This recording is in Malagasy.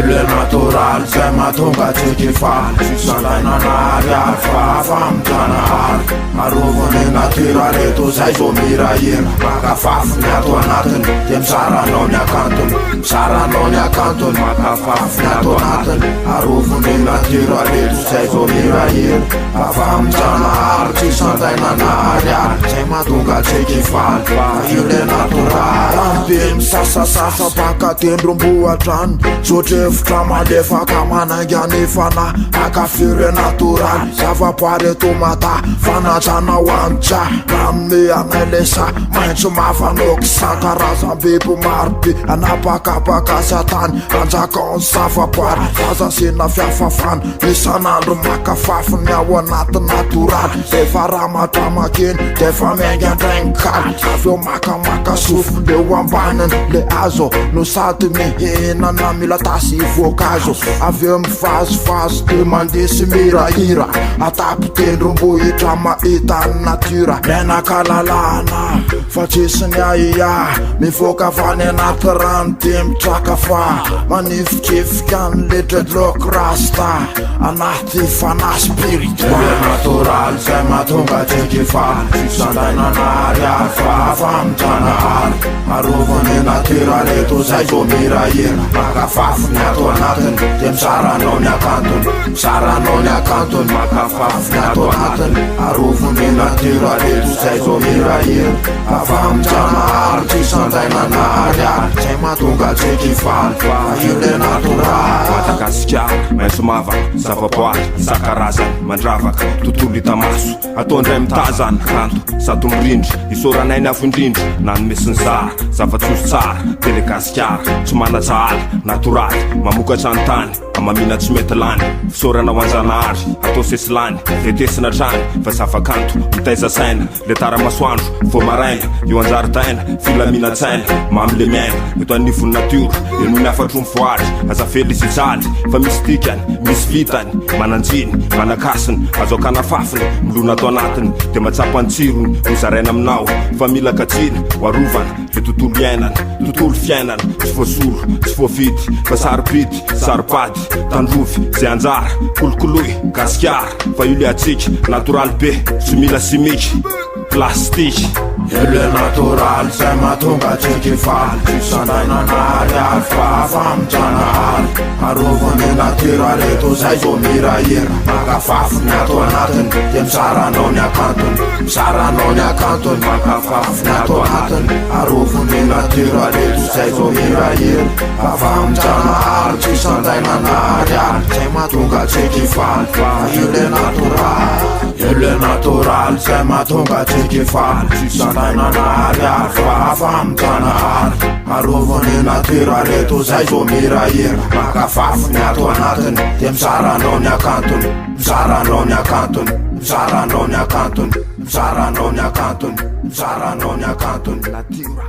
Le natural zay mahatonga tsika faly sandainanary ary fahafamitranahary arovany natyra reto zay zo mirahira makafafy ny ato anatiny de misaranao ny akantony misaranao ny akantony makafafy ny ato anatiny arovany natyra reto zay zo mirahira fahamitranahary tsy sandainanary ary zay mahatonga tsika faly io le natural ambe misasasasa baka tendromboatrany sotrevitra malefaka manangany fana akafiry natoraly zavaboary eto mata fanatrana hoanitra manome anelesa maintso mafanoky sankarazam-bebo marobe anapakapaka satany anjakany zavaboary fazasena fiafafany isanandro makafafiny ao anaty natoraly defa ramatra makeny defa miaingandraingikaly aveo makamaka sofo leo ambaniny le azo no sady mihinana mila tasy voankazo aveo mivazovazo de mandesy mirahira atapy tendrombohitra mahita ny natyra menakalalana fa tsisy ny aia mivoaka avany anaty rano de mitraka fa manifikifika ny le dreadlock rasta anaty fana spiritual natural zay mahatonga tsika faly sandainanary ary fahafamitranahary arovany natyra reto zay zo mirahira makafafy ny ato anatiny de misaranao ny akantony misaranao ny akantony makafafy ny ato anatiny arovany natyra reto zay zo mirahira fahamitranahary tsy sandainanary ary zay mahatonga tsika faly io le natural Madagasikara maintso mavaka zavaboary isan-karazany mandravaka tontolo hita maso ataondray mitazany kanto sady mirindry isoranainy avo indrindry nanomesiny zara zava-tsoso tsara Madagasikara tsy manatsahary natoraly mamokatra ny tany amamina tsy mety lany fisorana ho anjanahary atao sesilany vetesina trany fa zavakanto mitaiza saina le taramasoandro vo maraina eo anjaritaina filaminatsaina mamile miaina eto anivony natiora eno ny afatro mivoary azafely izy ijaly fa misy dikany misy vitany mananjiny manakasiny azo akanafafiny milona ato anatiny de matsapa ny tsirony hozaraina aminao fa mila katsiny hoarovana le tontolo iainana tontolo fiainana tsy voasolo tsy voavidy fa saripity saripady tandrovy zay anjara kolokoloy gasikara fa io le atsika natoraly be tsy mila simika plastiky le natural zay mahatonga tsika faly sandainanary ary fahafamitranahary arovany natyra reto zay zo mirahira makafafy ny ato anatiny de misaranao ny akantony misaranao ny akantony makafafy ny ato anatiny arovany natyra reto zay zo mirahira fahamitranahary tsy sandainanary ary zay mahatonga tsika faly io le natural le natural zay mahatonga tsika faly sandainanary ary fahafamitranahary arovany natyra reto zay zo mirahira makafafy ny ato anatiny de misaranao ny akantony misaranao ny akantony misaranao ny akantony misaranao ny akantony misaranao ny akantony natiora